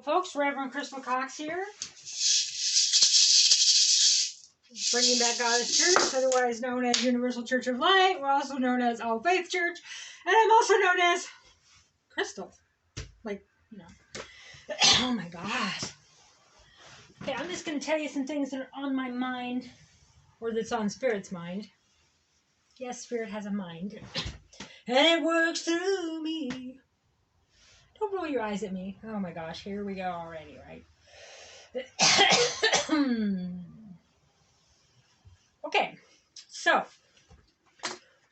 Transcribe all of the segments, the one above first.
folks, Reverend Crystal Cox here, bringing back God's Church, otherwise known as Universal Church of Light. We're also known as All Faith Church, and I'm also known as Crystal. Oh my God. Okay, I'm just going to tell you some things that are on my mind, or that's on Spirit's mind. Yes, Spirit has a mind, and it works through me. Don't roll your eyes at me. Oh my gosh, here we go already, right? Okay, so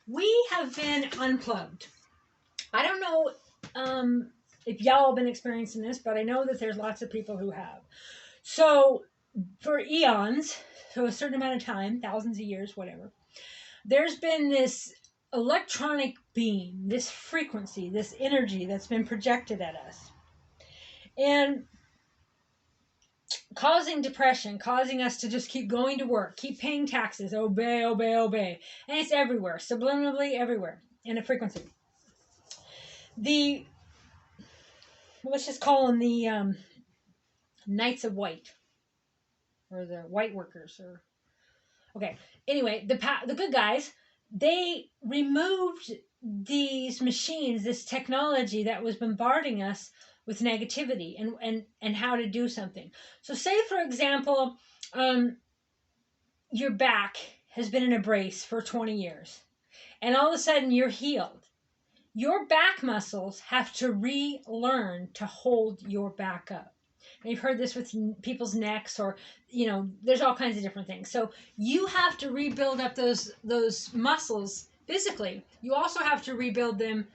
we have been unplugged. I don't know if y'all have been experiencing this, but I know that there's lots of people who have. So for eons, so a certain amount of time, thousands of years, whatever, there's been this electronic beam, this frequency, this energy that's been projected at us. And causing depression, causing us to just keep going to work, keep paying taxes, obey, obey, obey. And it's everywhere, subliminally everywhere, in a frequency. Let's just call them the Knights of White, or the White Workers, or okay. Anyway, the good guys, they removed these machines, this technology that was bombarding us with negativity and how to do something. So say, for example, your back has been in a brace for 20 years, and all of a sudden you're healed. Your back muscles have to relearn to hold your back up. And you've heard this with people's necks, or, there's all kinds of different things. So you have to rebuild up those muscles physically. You also have to rebuild them,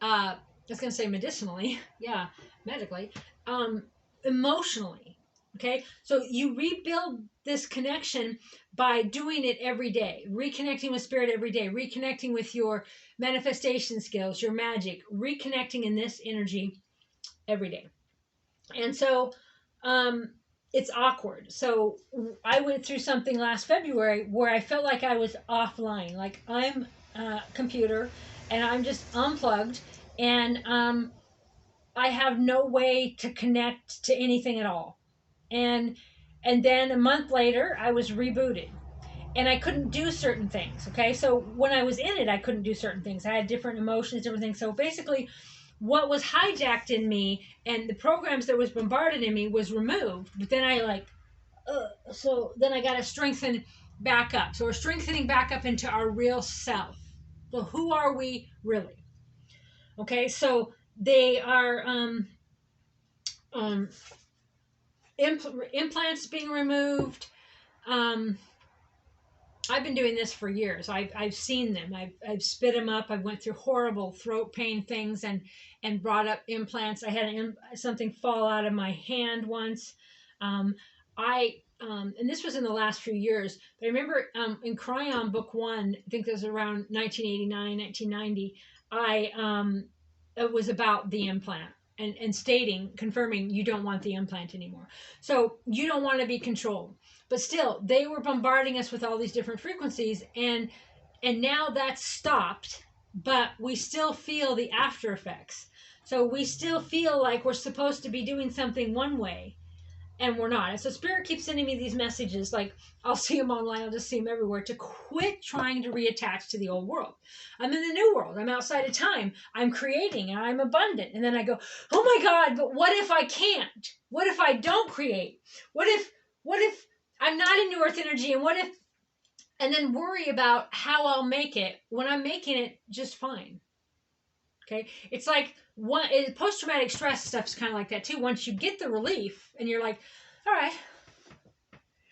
I was going to say medicinally. Yeah, medically. Emotionally. Okay? So you rebuild this connection by doing it every day. Reconnecting with Spirit every day. Reconnecting with your manifestation skills, your magic. Reconnecting in this energy every day. And so it's awkward. So I went through something last February where I felt like I was offline. Like I'm a computer and I'm just unplugged, and I have no way to connect to anything at all. And then a month later, I was rebooted. And I couldn't do certain things, okay? So when I was in it, I couldn't do certain things. I had different emotions, different things. So basically, what was hijacked in me and the programs that was bombarded in me was removed. But then so then I got to strengthen back up. So we're strengthening back up into our real self. So who are we really? Okay, so they are implants being removed. I've been doing this for years. I've seen them. I've spit them up. I went through horrible throat pain things and brought up implants. I had something fall out of my hand once. And this was in the last few years. But I remember in Cryon Book 1, I think it was around 1989, 1990, it was about the implant. And confirming you don't want the implant anymore. So you don't want to be controlled. But still, they were bombarding us with all these different frequencies, and now that's stopped, but we still feel the after effects. So we still feel like we're supposed to be doing something one way, and we're not. And so Spirit keeps sending me these messages, like I'll see them online, I'll just see them everywhere, to quit trying to reattach to the old world. I'm in the new world. I'm outside of time. I'm creating, and I'm abundant. And then I go, oh my God, but what if I can't? What if I don't create? What if I'm not in New Earth energy, and then worry about how I'll make it when I'm making it just fine. Okay? It's like post-traumatic stress stuff's kind of like that too. Once you get the relief and you're like, all right.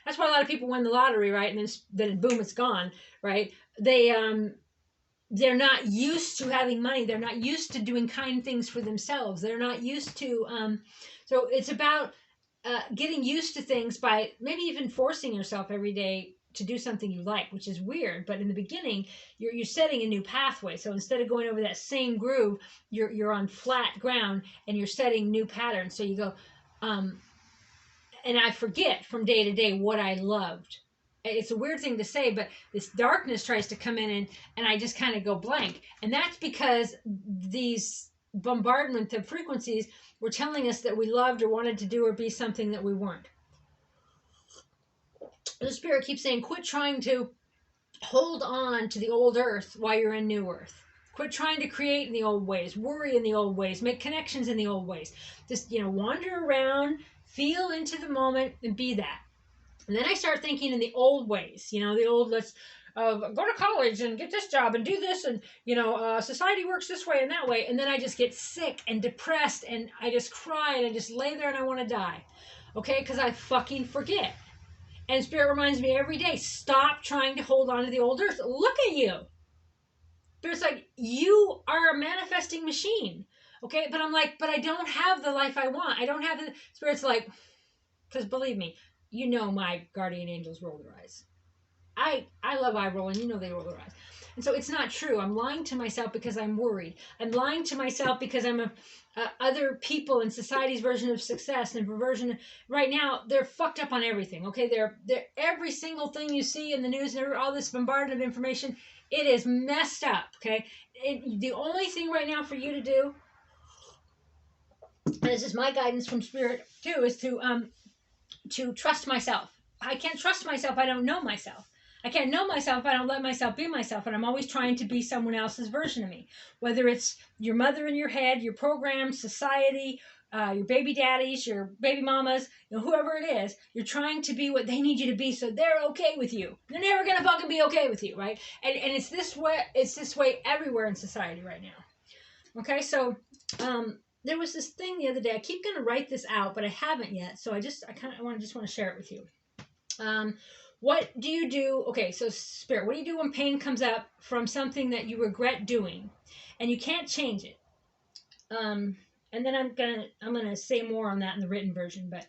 That's why a lot of people win the lottery, right? And then boom, it's gone, right? They're not used to having money. They're not used to doing kind things for themselves. They're not used to, so it's about getting used to things by maybe even forcing yourself every day to do something you like, which is weird. But in the beginning, you're setting a new pathway. So instead of going over that same groove, you're on flat ground and you're setting new patterns. So you go, and I forget from day to day what I loved. It's a weird thing to say, but this darkness tries to come in and I just kind of go blank. And that's because these bombardment of frequencies were telling us that we loved or wanted to do or be something that we weren't. The Spirit keeps saying, quit trying to hold on to the old earth while you're in new earth. Quit trying to create in the old ways, worry in the old ways, make connections in the old ways. Just, wander around, feel into the moment, and be that. And then I start thinking in the old ways, the old, let's go to college and get this job and do this, and society works this way and that way. And then I just get sick and depressed, and I just cry, and I just lay there and I want to die. Okay, because I fucking forget. And Spirit reminds me every day, stop trying to hold on to the old earth. Look at you. Spirit's like, you are a manifesting machine. Okay, but I'm like, but I don't have the life I want. I don't have the... Spirit's like, because believe me, my guardian angels roll their eyes. I love eye rolling. They roll their eyes. And so it's not true. I'm lying to myself because I'm worried. I'm lying to myself because I'm other people in society's version of success and version. Right now, they're fucked up on everything. Okay, they're every single thing you see in the news and all this bombardment of information, it is messed up. Okay, the only thing right now for you to do, and this is my guidance from Spirit too, is to trust myself. I can't trust myself. I don't know myself. I can't know myself. I don't let myself be myself. And I'm always trying to be someone else's version of me. Whether it's your mother in your head, your program, society, your baby daddies, your baby mamas, whoever it is, you're trying to be what they need you to be so they're okay with you. They're never going to fucking be okay with you, right? And it's this way everywhere in society right now. Okay, so there was this thing the other day. I keep going to write this out, but I haven't yet. So I just want to share it with you. What do you do? Okay, so Spirit, what do you do when pain comes up from something that you regret doing and you can't change it? And then I'm gonna say more on that in the written version. But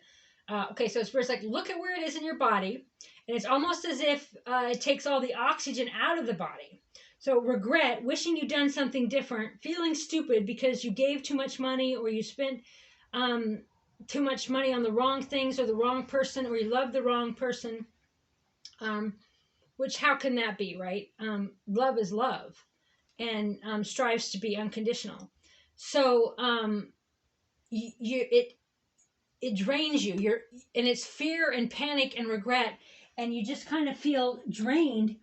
okay, so Spirit's like, look at where it is in your body, and it's almost as if it takes all the oxygen out of the body. So regret, wishing you'd done something different, feeling stupid because you gave too much money or you spent too much money on the wrong things or the wrong person or you loved the wrong person. Which how can that be, right? Love is love and strives to be unconditional. So it drains you. And it's fear and panic and regret, and you just kind of feel drained.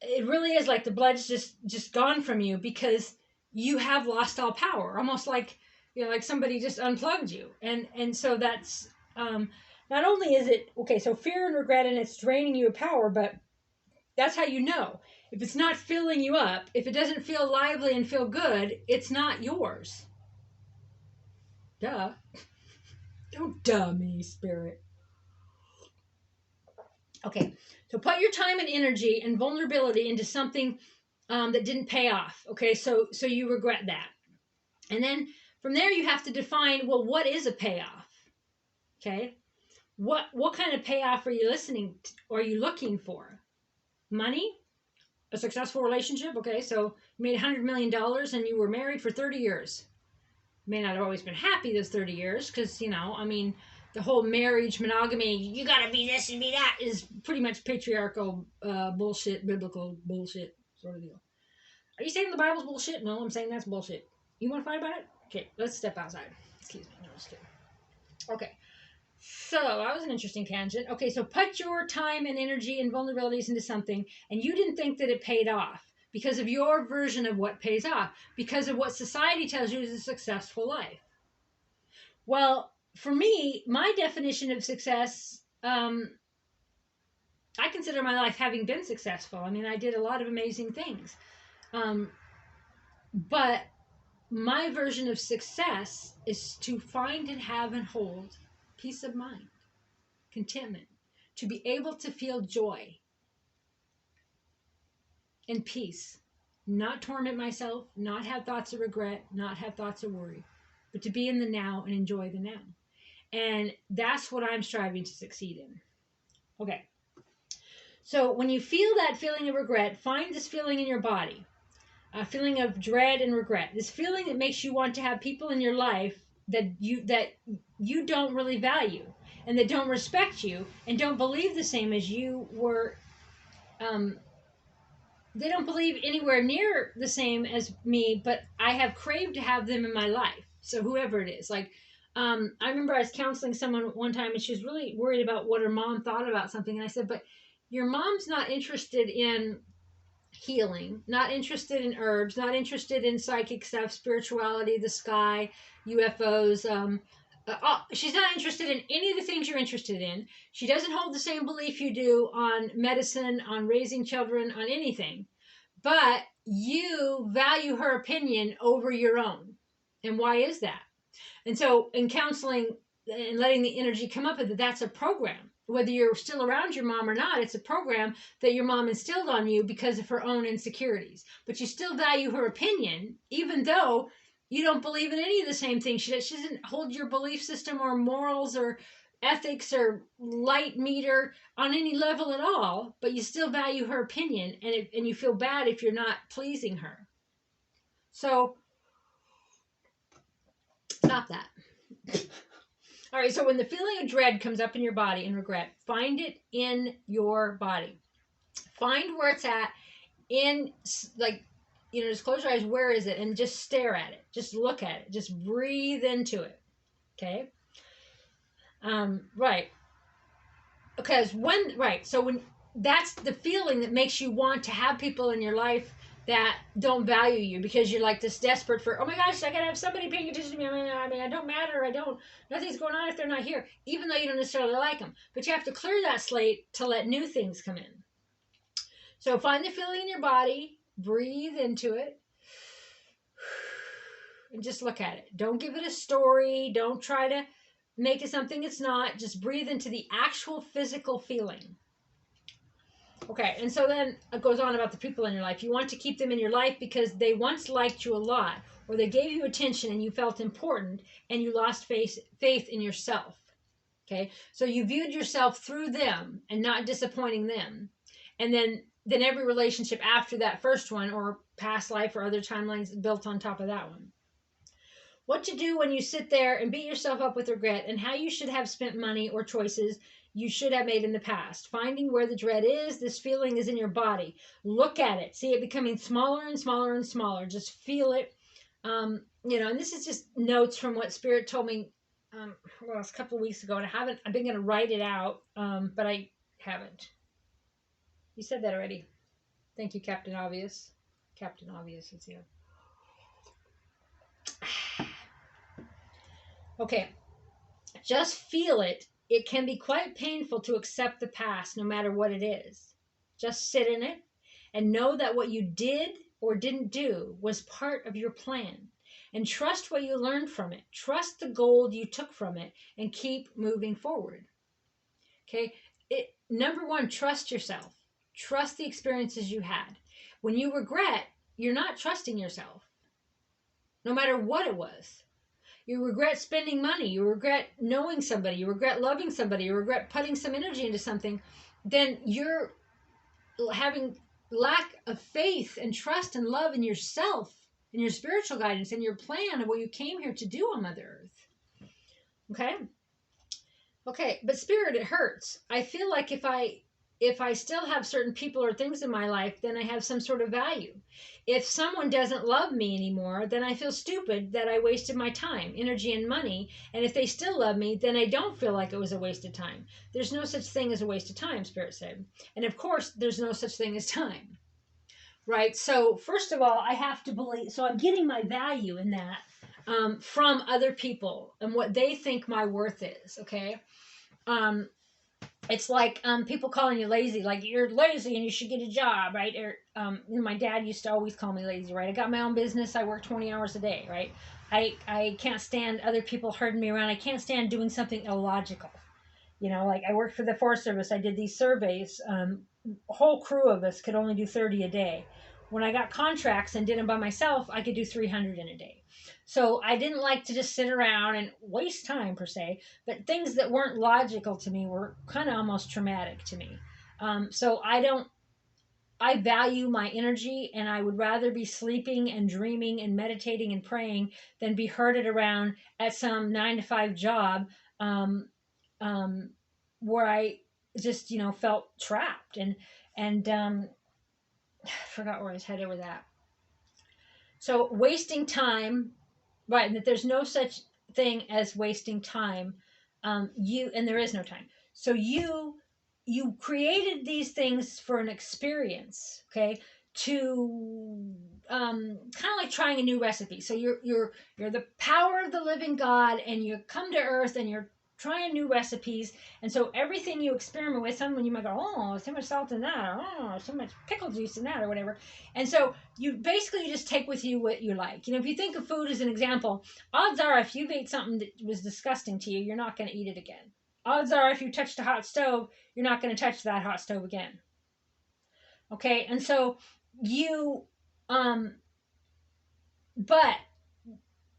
It really is like the blood's just gone from you because you have lost all power, almost like like somebody just unplugged you. And so that's not only is it okay, so fear and regret, and it's draining you of power, but that's how you know. If it's not filling you up, if it doesn't feel lively and feel good, it's not yours. Duh. Don't duh me, Spirit. Okay, so put your time and energy and vulnerability into something that didn't pay off. Okay, so you regret that. And then from there you have to define, well, what is a payoff? Okay, what kind of payoff are you listening to, or are you looking for? Money? A successful relationship? Okay, so you made $100 million and you were married for 30 years. You may not have always been happy those 30 years because, the whole marriage, monogamy, you got to be this and be that is pretty much patriarchal bullshit, biblical bullshit sort of deal. Are you saying the Bible's bullshit? No, I'm saying that's bullshit. You want to fight about it? Okay, let's step outside. Excuse me. No, just kidding. Okay. So that was an interesting tangent. Okay, so put your time and energy and vulnerabilities into something, and you didn't think that it paid off because of your version of what pays off, because of what society tells you is a successful life. Well, for me, my definition of success, I consider my life having been successful. I mean, I did a lot of amazing things. But my version of success is to find and have and hold peace of mind, contentment, to be able to feel joy and peace, not torment myself, not have thoughts of regret, not have thoughts of worry, but to be in the now and enjoy the now. And that's what I'm striving to succeed in. Okay. So when you feel that feeling of regret, find this feeling in your body, a feeling of dread and regret, this feeling that makes you want to have people in your life that you don't really value and that don't respect you and don't believe the same as you were they don't believe anywhere near the same as me, but I have craved to have them in my life. So whoever it is, like, I remember I was counseling someone one time, and she was really worried about what her mom thought about something, and I said, "But your mom's not interested in healing, not interested in herbs, not interested in psychic stuff, spirituality, the sky, UFOs. She's not interested in any of the things you're interested in. She doesn't hold the same belief you do on medicine, on raising children, on anything. But you value her opinion over your own. And why is that? And so in counseling and letting the energy come up, that's a program. Whether you're still around your mom or not, it's a program that your mom instilled on you because of her own insecurities. But you still value her opinion, even though you don't believe in any of the same things. She doesn't hold your belief system or morals or ethics or light meter on any level at all, but you still value her opinion, and you feel bad if you're not pleasing her. So stop that. All right, so when the feeling of dread comes up in your body and regret, find it in your body. Find where it's at in, like, just close your eyes. Where is it? And just stare at it. Just look at it. Just breathe into it. Okay? Right. Because so when that's the feeling that makes you want to have people in your life that don't value you, because you're like this desperate for, oh my gosh, I gotta have somebody paying attention to me. I don't matter. Nothing's going on if they're not here, even though you don't necessarily like them. But you have to clear that slate to let new things come in. So find the feeling in your body, breathe into it, and just look at it. Don't give it a story. Don't try to make it something it's not. Just breathe into the actual physical feeling. Okay, and so then it goes on about the people in your life. You want to keep them in your life because they once liked you a lot, or they gave you attention and you felt important, and you lost faith in yourself. Okay, so you viewed yourself through them and not disappointing them. And then every relationship after that first one, or past life or other timelines built on top of that one. What to do when you sit there and beat yourself up with regret, and how you should have spent money or choices you should have made in the past. Finding where the dread is, this feeling is in your body. Look at it. See it becoming smaller and smaller and smaller. Just feel it. And this is just notes from what Spirit told me a couple of weeks ago, and I've been going to write it out, but I haven't. You said that already. Thank you, Captain Obvious. Captain Obvious is here. Okay. Just feel it. It can be quite painful to accept the past, no matter what it is. Just sit in it and know that what you did or didn't do was part of your plan. And trust what you learned from it. Trust the gold you took from it, and keep moving forward. Okay? Number one, trust yourself. Trust the experiences you had. When you regret, you're not trusting yourself, no matter what it was. You regret spending money, you regret knowing somebody, you regret loving somebody, you regret putting some energy into something, then you're having lack of faith and trust and love in yourself, in your spiritual guidance, and your plan of what you came here to do on Mother Earth. Okay, but Spirit, it hurts. I feel like if I still have certain people or things in my life, then I have some sort of value. If someone doesn't love me anymore, then I feel stupid that I wasted my time, energy, and money. And if they still love me, then I don't feel like it was a waste of time. There's no such thing as a waste of time, Spirit said. And of course, there's no such thing as time. Right? So first of all, I have to believe, so I'm getting my value in that from other people and what they think my worth is, okay? It's like people calling you lazy, like you're lazy and you should get a job, right? Or my dad used to always call me lazy, right? I got my own business. I work 20 hours a day, right? I can't stand other people herding me around. I can't stand doing something illogical. Like I worked for the Forest Service. I did these surveys. A whole crew of us could only do 30 a day. When I got contracts and did them by myself, I could do 300 in a day. So I didn't like to just sit around and waste time per se, but things that weren't logical to me were kind of almost traumatic to me. So I value my energy, and I would rather be sleeping and dreaming and meditating and praying than be herded around at some 9-to-5 job where I just, felt trapped. And I forgot where I was headed with that. So wasting time, right? And that there's no such thing as wasting time. And there is no time. So you created these things for an experience, okay? To kind of like trying a new recipe. So you're the power of the living God, and you come to Earth, and you're trying new recipes. And so everything you experiment with, some when you might go, oh, too much salt in that, or oh, too much pickle juice in that, or whatever. And so you basically just take with you what you like. If you think of food as an example, odds are if you've ate something that was disgusting to you, you're not going to eat it again. Odds are if you touched a hot stove, you're not going to touch that hot stove again. Okay, and so you, but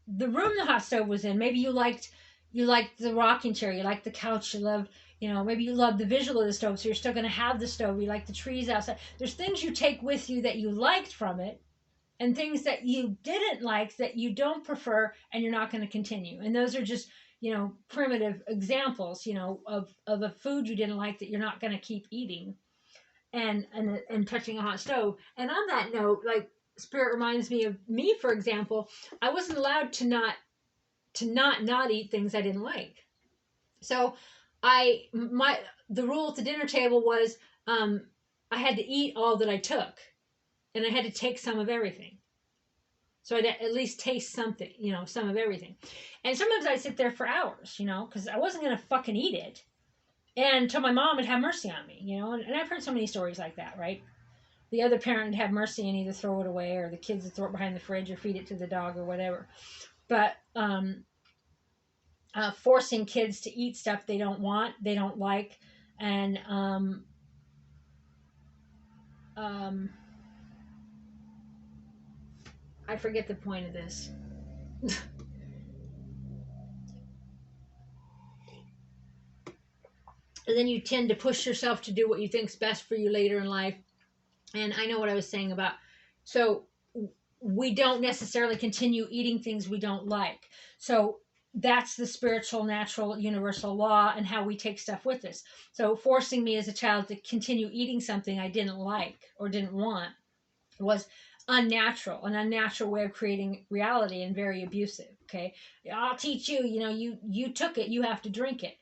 the room the hot stove was in, maybe you liked the rocking chair, you liked the couch, you loved, maybe you love the visual of the stove, so you're still going to have the stove. You like the trees outside. There's things you take with you that you liked from it, and things that you didn't like that you don't prefer, and you're not going to continue. And those are just primitive examples of a food you didn't like that you're not going to keep eating, and touching a hot stove. And on that note, like, spirit reminds me of me, for example. I wasn't allowed to not eat things I didn't like. So the rule at the dinner table was, I had to eat all that I took, and I had to take some of everything. So I'd at least taste something, some of everything. And sometimes I'd sit there for hours, because I wasn't going to fucking eat it. And until my mom would have mercy on me, and I've heard so many stories like that, right? The other parent would have mercy and either throw it away, or the kids would throw it behind the fridge, or feed it to the dog, or whatever. But forcing kids to eat stuff they don't want, they don't like, and I forget the point of this. And then you tend to push yourself to do what you think's best for you later in life. And I know what I was saying about, so we don't necessarily continue eating things we don't like. So that's the spiritual, natural, universal law, and how we take stuff with us. So forcing me as a child to continue eating something I didn't like or didn't want was an unnatural way of creating reality, and very abusive. Okay, I'll teach you. You took it, you have to drink it.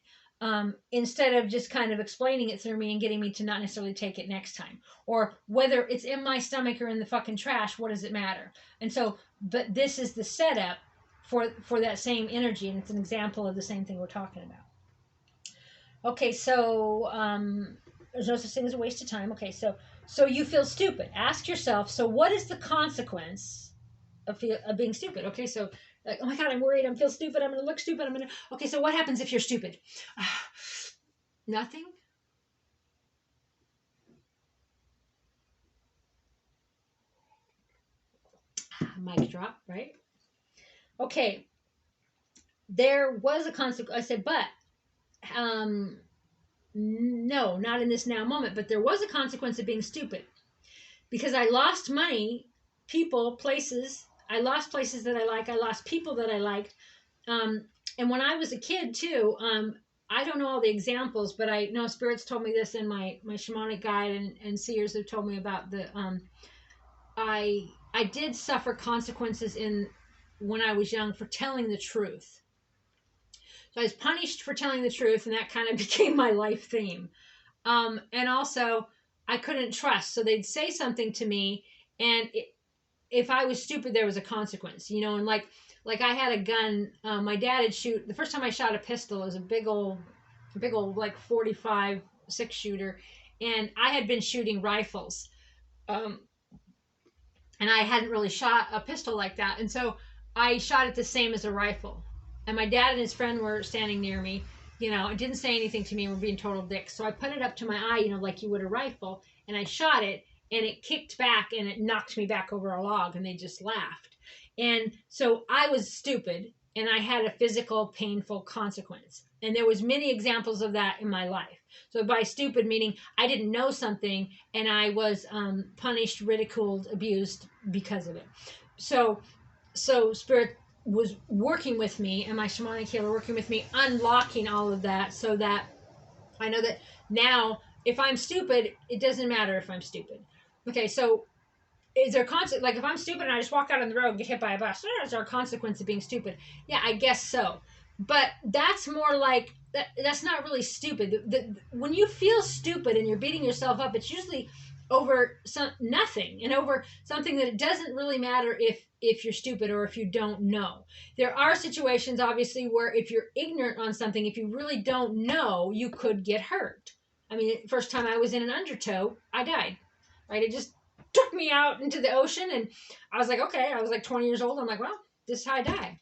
Instead of just kind of explaining it through me and getting me to not necessarily take it next time. Or whether it's in my stomach or in the fucking trash, what does it matter? And so, but this is the setup for that same energy, and it's an example of the same thing we're talking about. Okay, so there's no such thing as a waste of time. Okay, so you feel stupid. Ask yourself, so what is the consequence of being stupid? Okay, so like, oh my God, I'm worried, I feel stupid, I'm going to look stupid, okay, so what happens if you're stupid? Nothing? Mic drop, right? Okay, there was a consequence. I said, but no, not in this now moment, but there was a consequence of being stupid, because I lost money, people, places. I lost places that I like. I lost people that I liked. And when I was a kid too, I don't know all the examples, but I know spirits told me this, and my shamanic guide and seers have told me about I did suffer consequences when I was young for telling the truth. So I was punished for telling the truth, and that kind of became my life theme. And also, I couldn't trust. So they'd say something to me, and if I was stupid, there was a consequence, and like I had a gun. My dad had shoot. The first time I shot a pistol, it was a big old like 45 6-shooter, and I had been shooting rifles, and I hadn't really shot a pistol like that, and so I shot it the same as a rifle. And my dad and his friend were standing near me, and didn't say anything to me, and were being total dicks. So I put it up to my eye, like you would a rifle, and I shot it, and it kicked back, and it knocked me back over a log, and they just laughed. And so I was stupid, and I had a physical, painful consequence. And there was many examples of that in my life. So by stupid, meaning I didn't know something, and I was punished, ridiculed, abused because of it. So Spirit was working with me, and my shamanic healer working with me, unlocking all of that, so that I know that now, if I'm stupid, it doesn't matter if I'm stupid. Okay, so is there consequence? Like if I'm stupid and I just walk out on the road and get hit by a bus, is there a consequence of being stupid? Yeah, I guess so. But that's more like that's not really stupid. When you feel stupid and you're beating yourself up, it's usually over nothing and over something that it doesn't really matter if you're stupid or if you don't know. There are situations obviously where if you're ignorant on something, if you really don't know, you could get hurt. I mean, first time I was in an undertow, I died. Right? It just took me out into the ocean, and I was like, okay. I was like 20 years old. I'm like, well, this is how I die.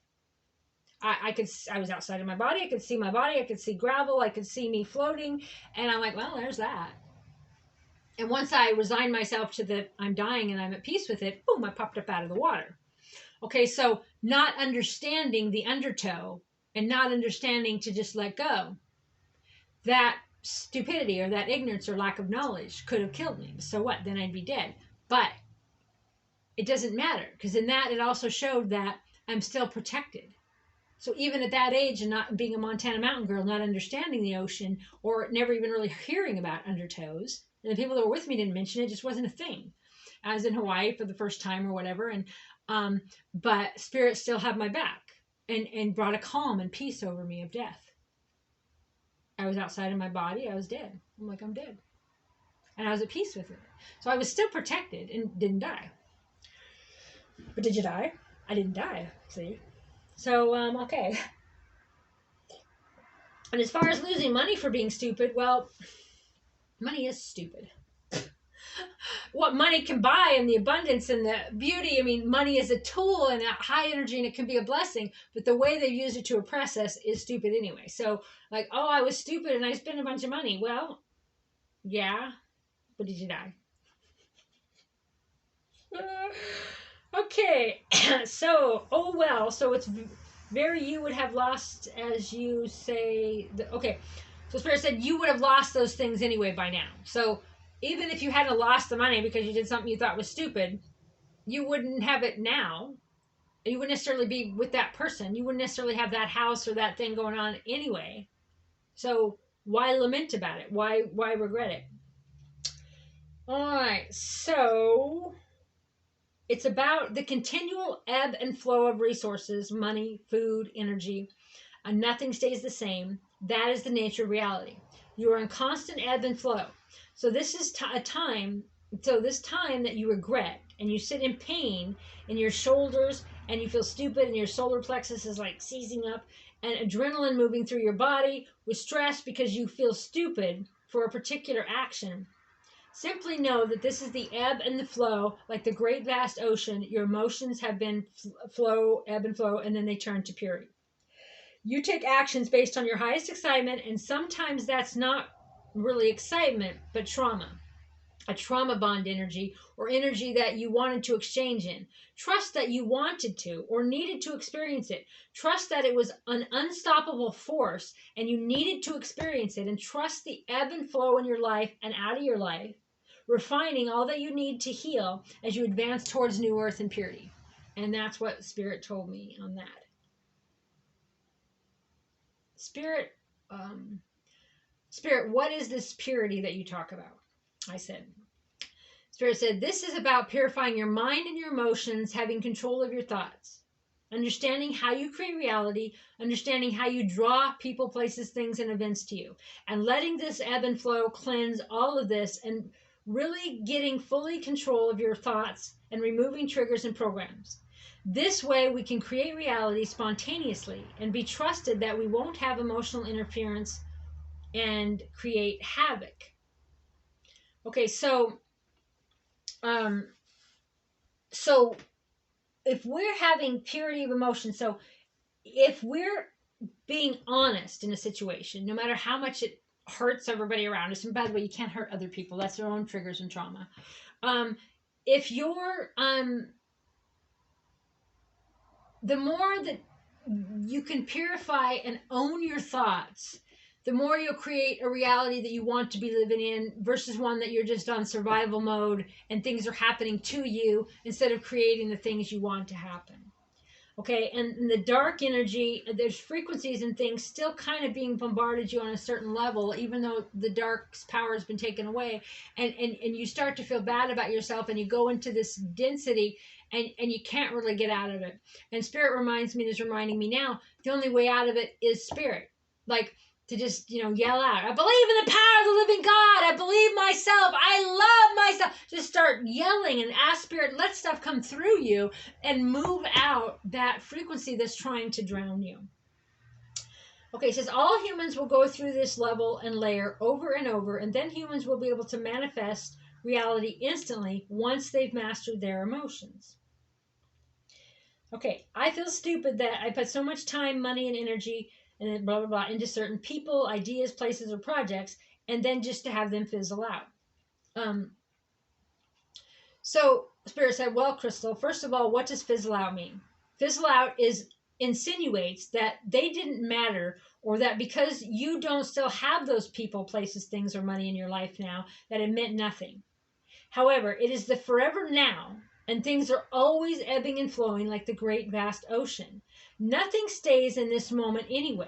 I was outside of my body. I could see my body. I could see gravel. I could see me floating, and I'm like, well, there's that. And once I resigned myself to the I'm dying and I'm at peace with it, boom, I popped up out of the water. Okay, so not understanding the undertow and not understanding to just let go, that stupidity or that ignorance or lack of knowledge could have killed me. So what? Then I'd be dead. But it doesn't matter, because in that it also showed that I'm still protected. So even at that age and not being a Montana mountain girl, not understanding the ocean or never even really hearing about undertows, and the people that were with me didn't mention it, just wasn't a thing. I was in Hawaii for the first time or whatever, and but spirit still had my back and brought a calm and peace over me of death. I was outside of my body. I was dead. I'm like, I'm dead. And I was at peace with it. So I was still protected and didn't die. But did you die? I didn't die, see? So, okay. And as far as losing money for being stupid, well, money is stupid. What money can buy and the abundance and the beauty, I mean, money is a tool and a high energy and it can be a blessing, but the way they use it to oppress us is stupid anyway. So, like, oh, I was stupid and I spent a bunch of money. Well, yeah, but did you die? Okay, so, oh well, so it's very, you would have lost, as you say, okay, so Spirit said you would have lost those things anyway by now. So even if you hadn't lost the money because you did something you thought was stupid, you wouldn't have it now. You wouldn't necessarily be with that person. You wouldn't necessarily have that house or that thing going on anyway. So why lament about it? Why regret it? All right, so it's about the continual ebb and flow of resources, money, food, energy, and nothing stays the same. That is the nature of reality. You are in constant ebb and flow. So this is a time, this time that you regret and you sit in pain in your shoulders and you feel stupid and your solar plexus is like seizing up and adrenaline moving through your body with stress because you feel stupid for a particular action. Simply know that this is the ebb and the flow, like the great vast ocean. Your emotions have been ebb and flow, and then they turn to purity. You take actions based on your highest excitement, and sometimes that's not really excitement, but trauma. A trauma bond energy, or energy that you wanted to exchange in. Trust that you wanted to or needed to experience it. Trust that it was an unstoppable force and you needed to experience it. And trust the ebb and flow in your life and out of your life, refining all that you need to heal as you advance towards new earth and purity. And that's what Spirit told me on that. Spirit, what is this purity that you talk about? I said, Spirit said, this is about purifying your mind and your emotions, having control of your thoughts, understanding how you create reality, understanding how you draw people, places, things, and events to you, and letting this ebb and flow cleanse all of this and really getting fully control of your thoughts and removing triggers and programs. This way we can create reality spontaneously and be trusted that we won't have emotional interference and create havoc. Okay, so if we're having purity of emotion, so if we're being honest in a situation, no matter how much it hurts everybody around us, and by the way, you can't hurt other people, that's their own triggers and trauma. If you're the more that you can purify and own your thoughts, the more you'll create a reality that you want to be living in versus one that you're just on survival mode and things are happening to you instead of creating the things you want to happen. Okay, and the dark energy, there's frequencies and things still kind of being bombarded you on a certain level, even though the dark's power has been taken away, and you start to feel bad about yourself, and you go into this density, and you can't really get out of it. And spirit reminds me, is reminding me now, the only way out of it is spirit. Like, to just, yell out, I believe in the power of the living God. I believe myself. I love myself. Just start yelling and ask spirit, let stuff come through you and move out that frequency that's trying to drown you. Okay, it says all humans will go through this level and layer over and over, and then humans will be able to manifest reality instantly once they've mastered their emotions. Okay, I feel stupid that I put so much time, money, and energy and then blah, blah, blah into certain people, ideas, places, or projects, and then just to have them fizzle out. So Spirit said, well, Crystal, first of all, what does fizzle out mean? Fizzle out insinuates that they didn't matter, or that because you don't still have those people, places, things, or money in your life now, that it meant nothing. However, it is the forever now, and things are always ebbing and flowing like the great vast ocean. Nothing stays in this moment anyway.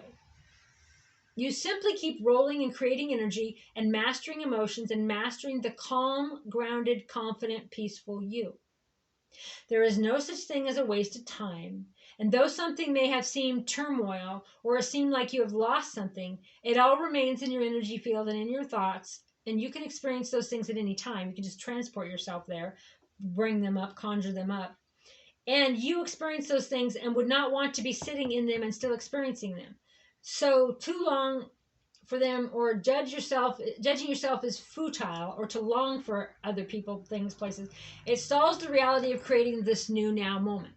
You simply keep rolling and creating energy and mastering emotions and mastering the calm, grounded, confident, peaceful you. There is no such thing as a wasted time. And though something may have seemed turmoil or seem like you have lost something, it all remains in your energy field and in your thoughts. And you can experience those things at any time. You can just transport yourself there, bring them up, conjure them up. And you experience those things and would not want to be sitting in them and still experiencing them. So too long for them, or judging yourself is futile, or to long for other people, things, places. It stalls the reality of creating this new now moment.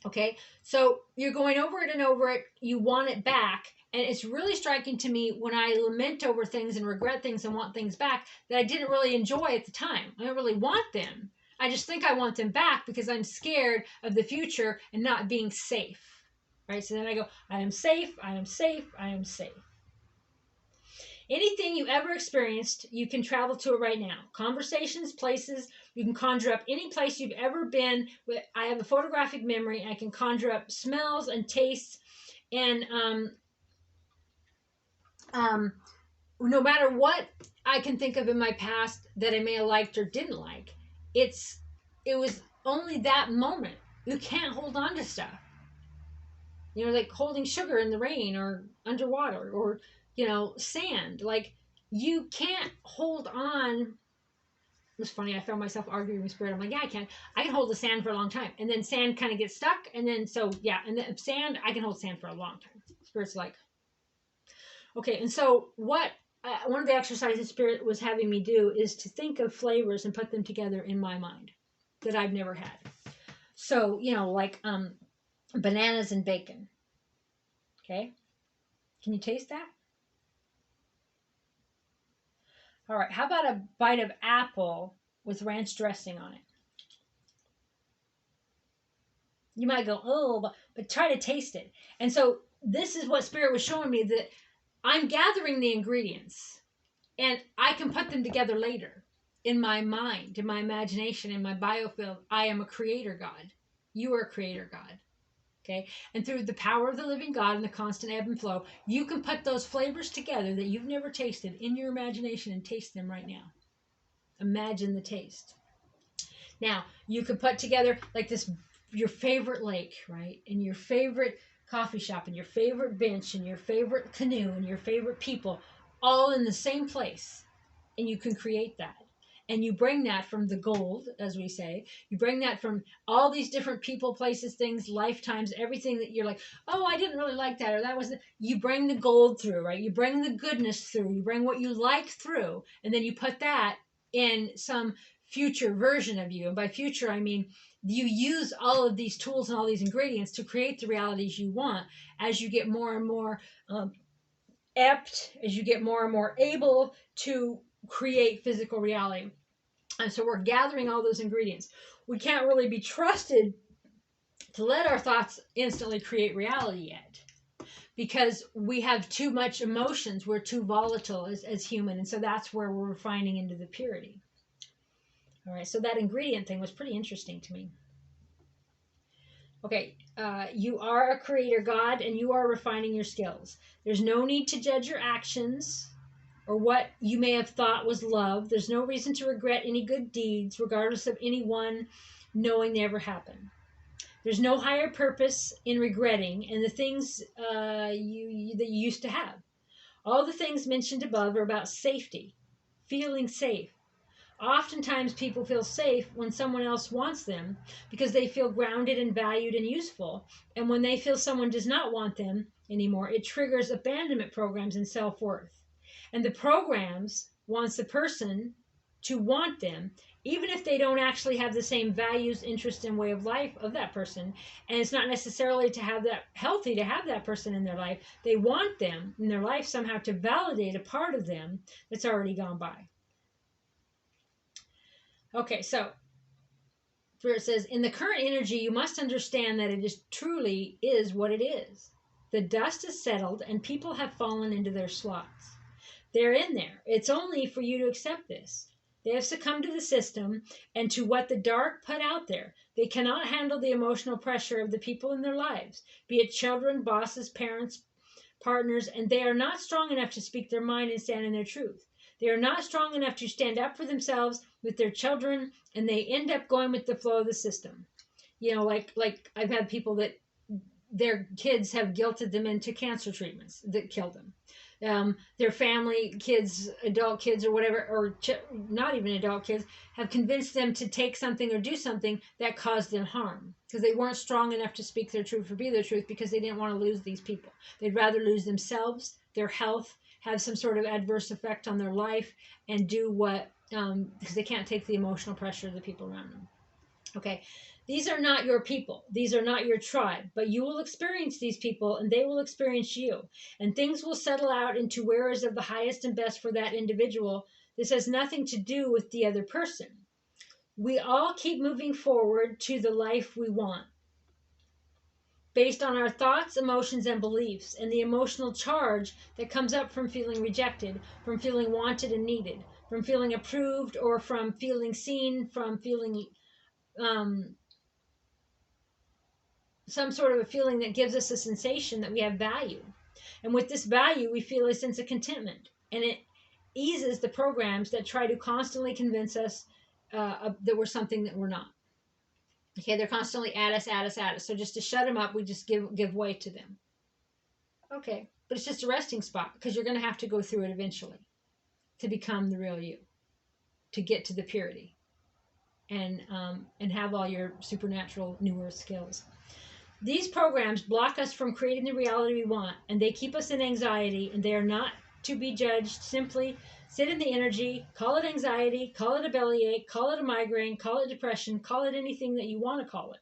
Okay, so you're going over it and over it. You want it back. And it's really striking to me when I lament over things and regret things and want things back that I didn't really enjoy at the time. I don't really want them. I just think I want them back because I'm scared of the future and not being safe. Right? So then I go, I am safe, I am safe, I am safe. Anything you ever experienced, you can travel to it right now. Conversations, places, you can conjure up any place you've ever been. I have a photographic memory. I can conjure up smells and tastes. And no matter what I can think of in my past that I may have liked or didn't like, it was only that moment. You can't hold on to stuff. Like holding sugar in the rain or underwater, or sand. Like, you can't hold on. It was funny. I found myself arguing with Spirit. I'm like, yeah, I can hold the sand for a long time. And then sand kind of gets stuck. And then, and then sand, I can hold sand for a long time. Spirit's like, okay. And so one of the exercises Spirit was having me do is to think of flavors and put them together in my mind that I've never had. So, like bananas and bacon. Okay. Can you taste that? All right, how about a bite of apple with ranch dressing on it? You might go, oh, but try to taste it. And so this is what Spirit was showing me, that I'm gathering the ingredients and I can put them together later in my mind, in my imagination, in my biofield. I am a creator God. You are a creator God. Okay, and through the power of the living God and the constant ebb and flow, you can put those flavors together that you've never tasted in your imagination and taste them right now. Imagine the taste. Now, you could put together like this, your favorite lake, right? And your favorite coffee shop and your favorite bench and your favorite canoe and your favorite people all in the same place. And you can create that. And you bring that from the gold, as we say. You bring that from all these different people, places, things, lifetimes, everything that you're like, oh, I didn't really like that, or that wasn't. You bring the gold through, right? You bring the goodness through. You bring what you like through. And then you put that in some future version of you. And by future, I mean you use all of these tools and all these ingredients to create the realities you want as you get more and more apt, as you get more and more able to create physical reality. And so we're gathering all those ingredients. We can't really be trusted to let our thoughts instantly create reality yet, because we have too much emotions. We're too volatile as human. And so that's where we're refining into the purity. All right, so that ingredient thing was pretty interesting to me. Okay, you are a creator God and you are refining your skills. There's no need to judge your actions or what you may have thought was love. There's no reason to regret any good deeds, regardless of anyone knowing they ever happened. There's no higher purpose in regretting and the things that you used to have. All the things mentioned above are about safety, feeling safe. Oftentimes, people feel safe when someone else wants them because they feel grounded and valued and useful. And when they feel someone does not want them anymore, it triggers abandonment programs and self worth. And the programs wants the person to want them, even if they don't actually have the same values, interests, and way of life of that person. And it's not necessarily to have that healthy to have that person in their life. They want them in their life somehow to validate a part of them that's already gone by. Okay, so where it says, in the current energy, you must understand that it is truly is what it is. The dust is settled and people have fallen into their slots. They're in there. It's only for you to accept this. They have succumbed to the system and to what the dark put out there. They cannot handle the emotional pressure of the people in their lives, be it children, bosses, parents, partners, and they are not strong enough to speak their mind and stand in their truth. They are not strong enough to stand up for themselves with their children, and they end up going with the flow of the system. You know, like I've had people that their kids have guilted them into cancer treatments that kill them. Their family, kids, adult kids, or whatever, or not even adult kids, have convinced them to take something or do something that caused them harm because they weren't strong enough to speak their truth or be their truth because they didn't want to lose these people. They'd rather lose themselves, their health, have some sort of adverse effect on their life, and do what, because they can't take the emotional pressure of the people around them. Okay, these are not your people. These are not your tribe, but you will experience these people and they will experience you. And things will settle out into where is of the highest and best for that individual. This has nothing to do with the other person. We all keep moving forward to the life we want based on our thoughts, emotions, and beliefs, and the emotional charge that comes up from feeling rejected, from feeling wanted and needed, from feeling approved, or from feeling seen, from feeling some sort of a feeling that gives us a sensation that we have value. And with this value, we feel a sense of contentment. And it eases the programs that try to constantly convince us that we're something that we're not. Okay, they're constantly at us, at us, at us. So just to shut them up, we just give way to them. Okay, but it's just a resting spot because you're going to have to go through it eventually to become the real you, to get to the purity, and have all your supernatural new earth skills. These programs block us from creating the reality we want, and they keep us in anxiety, and they are not to be judged. Simply sit in the energy, call it anxiety, call it a bellyache, call it a migraine, call it depression, call it anything that you want to call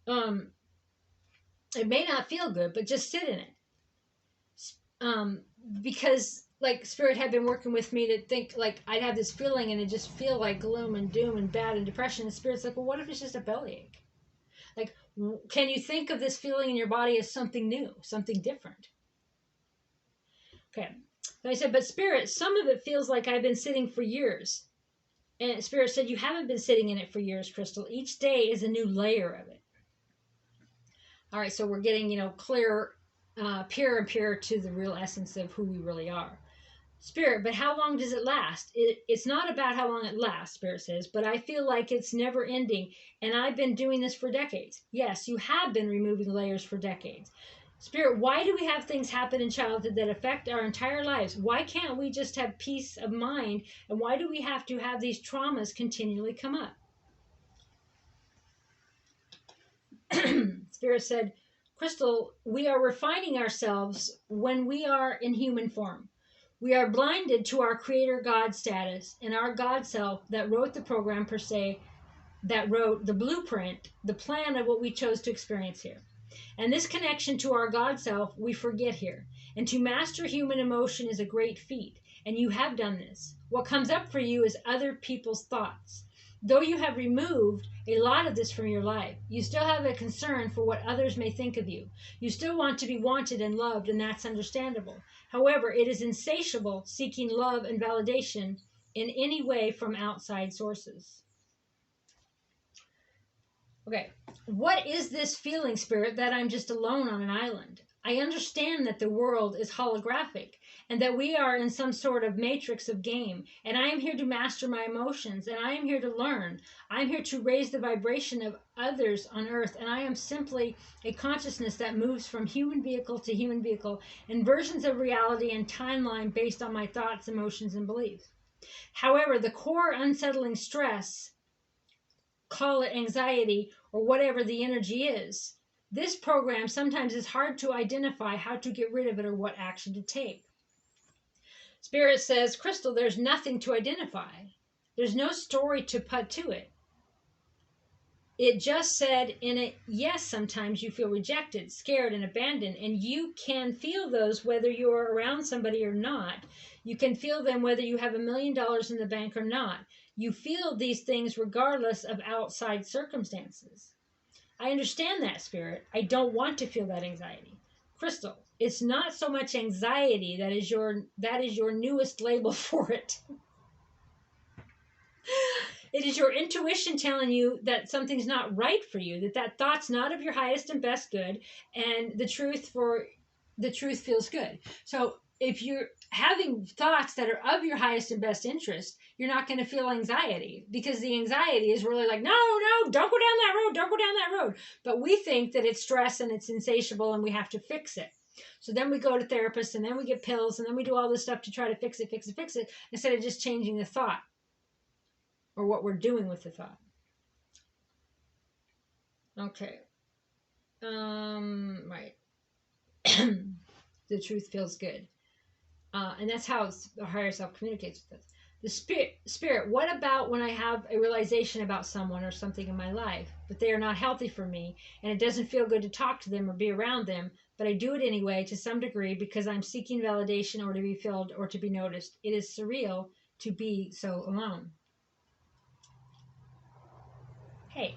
it. It may not feel good, but just sit in it. Because like Spirit had been working with me to think like I'd have this feeling and it just feel like gloom and doom and bad and depression. And Spirit's like, well, what if it's just a bellyache? Like, can you think of this feeling in your body as something new, something different? Okay. So I said, but Spirit, some of it feels like I've been sitting for years. And Spirit said, you haven't been sitting in it for years, Crystal. Each day is a new layer of it. All right, so we're getting, clearer, purer and purer to the real essence of who we really are. Spirit, but how long does it last? It's not about how long it lasts, Spirit says, but I feel like it's never ending, and I've been doing this for decades. Yes, you have been removing layers for decades. Spirit, why do we have things happen in childhood that affect our entire lives? Why can't we just have peace of mind, and why do we have to have these traumas continually come up? Spirit said, Crystal, we are refining ourselves when we are in human form. We are blinded to our creator God status and our God self that wrote the program per se, that wrote the blueprint, the plan of what we chose to experience here. And this connection to our God self, we forget here. And to master human emotion is a great feat. And you have done this. What comes up for you is other people's thoughts. Though you have removed a lot of this from your life, you still have a concern for what others may think of you. You still want to be wanted and loved, and that's understandable. However, it is insatiable seeking love and validation in any way from outside sources. Okay. What is this feeling, Spirit, that I'm just alone on an island? I understand that the world is holographic and that we are in some sort of matrix of game. And I am here to master my emotions and I am here to learn. I'm here to raise the vibration of others on earth. And I am simply a consciousness that moves from human vehicle to human vehicle in versions of reality and timeline based on my thoughts, emotions, and beliefs. However, the core unsettling stress, call it anxiety or whatever the energy is. This program sometimes is hard to identify how to get rid of it or what action to take. Spirit says, Crystal, there's nothing to identify. There's no story to put to it. It just said in it, yes, sometimes you feel rejected, scared, and abandoned, and you can feel those whether you're around somebody or not. You can feel them whether you have $1 million in the bank or not. You feel these things regardless of outside circumstances. I understand that, Spirit. I don't want to feel that anxiety. Crystal, it's not so much anxiety that is your newest label for it. It is your intuition telling you that something's not right for you, that thought's not of your highest and best good, and the truth feels good. So if you're having thoughts that are of your highest and best interest, you're not going to feel anxiety, because the anxiety is really like, no, don't go down that road, don't go down that road. But we think that it's stress and it's insatiable and we have to fix it. So then we go to therapists and then we get pills and then we do all this stuff to try to fix it, instead of just changing the thought or what we're doing with the thought. Okay. Right. The truth feels good. And that's how the higher self communicates with us. The spirit, what about when I have a realization about someone or something in my life, but they are not healthy for me, and it doesn't feel good to talk to them or be around them, but I do it anyway to some degree because I'm seeking validation or to be filled or to be noticed. It is surreal to be so alone. Hey.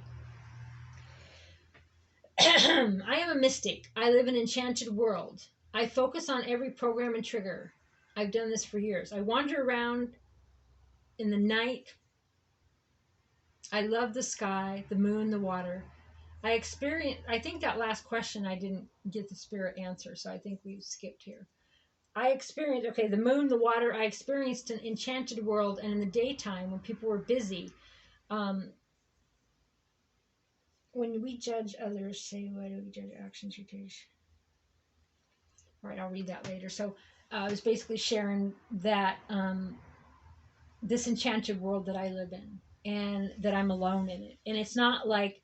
I am a mystic. I live in an enchanted world. I focus on every program and trigger. I've done this for years. I wander around in the night. I love the sky, the moon, the water. I think that last question I didn't get the spirit answer, so I think we skipped here. The moon, the water. I experienced an enchanted world, and in the daytime when people were busy, when we judge others, say, why do we judge actions you take? All right, I'll read that later. So I was basically sharing that this enchanted world that I live in and that I'm alone in it. And it's not like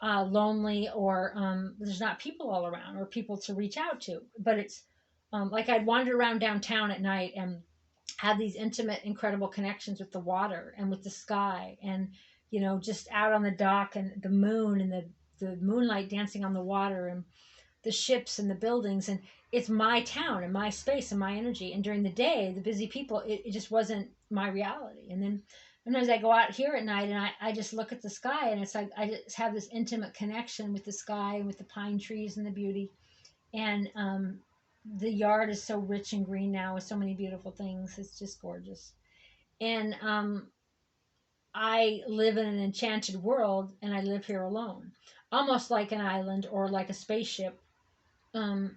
lonely or there's not people all around or people to reach out to. But it's like I'd wander around downtown at night and have these intimate, incredible connections with the water and with the sky and, just out on the dock and the moon and the moonlight dancing on the water and the ships and the buildings, and it's my town and my space and my energy. And during the day, the busy people, it just wasn't my reality. And then sometimes I go out here at night and I just look at the sky, and it's like I just have this intimate connection with the sky and with the pine trees and the beauty. And the yard is so rich and green now with so many beautiful things. It's just gorgeous. And I live in an enchanted world, and I live here alone, almost like an island or like a spaceship. You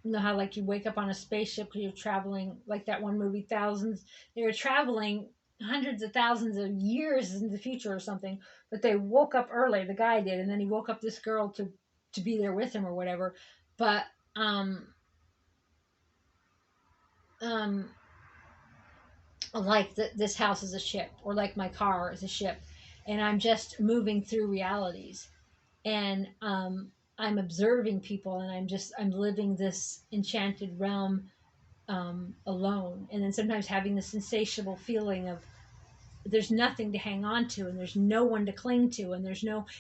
know how like you wake up on a spaceship because you're traveling, like that one movie Thousands. They were traveling hundreds of thousands of years in the future or something, but they woke up early. The guy did, and then he woke up this girl to be there with him or whatever. But like this house is a ship, or like my car is a ship, and I'm just moving through realities, and I'm observing people, and I'm living this enchanted realm alone, and then sometimes having this insatiable feeling of there's nothing to hang on to, and there's no one to cling to, and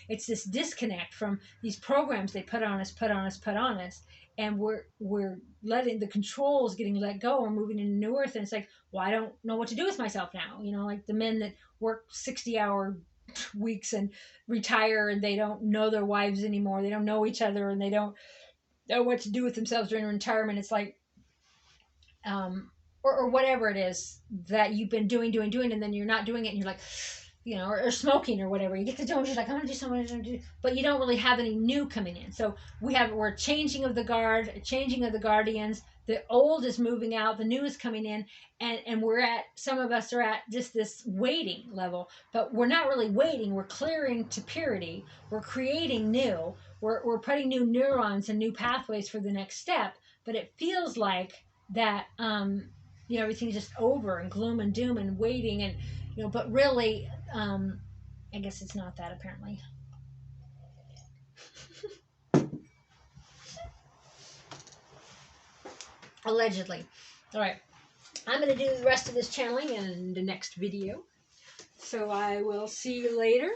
it's this disconnect from these programs they put on us, and we're letting the controls getting let go. We're moving into new earth, and it's like, well, I don't know what to do with myself now. Like the men that work 60-hour weeks and retire, and they don't know their wives anymore. They don't know each other, and they don't know what to do with themselves during retirement. It's like, or whatever it is that you've been doing, and then you're not doing it, and you're like, you know, or smoking or whatever. You get to do it, you're like, I'm gonna do something, I'm gonna do, but you don't really have any new coming in. So we're changing of the guard, changing of the guardians. The old is moving out, the new is coming in, and we're at, some of us are at just this waiting level, but we're not really waiting. We're clearing to purity. We're creating new. We're putting new neurons and new pathways for the next step. But it feels like that, you know, everything's just over and gloom and doom and waiting, and you know, but really, I guess it's not that, apparently. Allegedly. All right. I'm going to do the rest of this channeling in the next video. So I will see you later.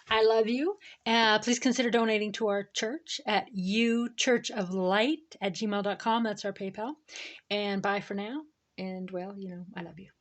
I love you. Please consider donating to our church at youchurchoflight@gmail.com. That's our PayPal. And bye for now. And, well, you know, I love you.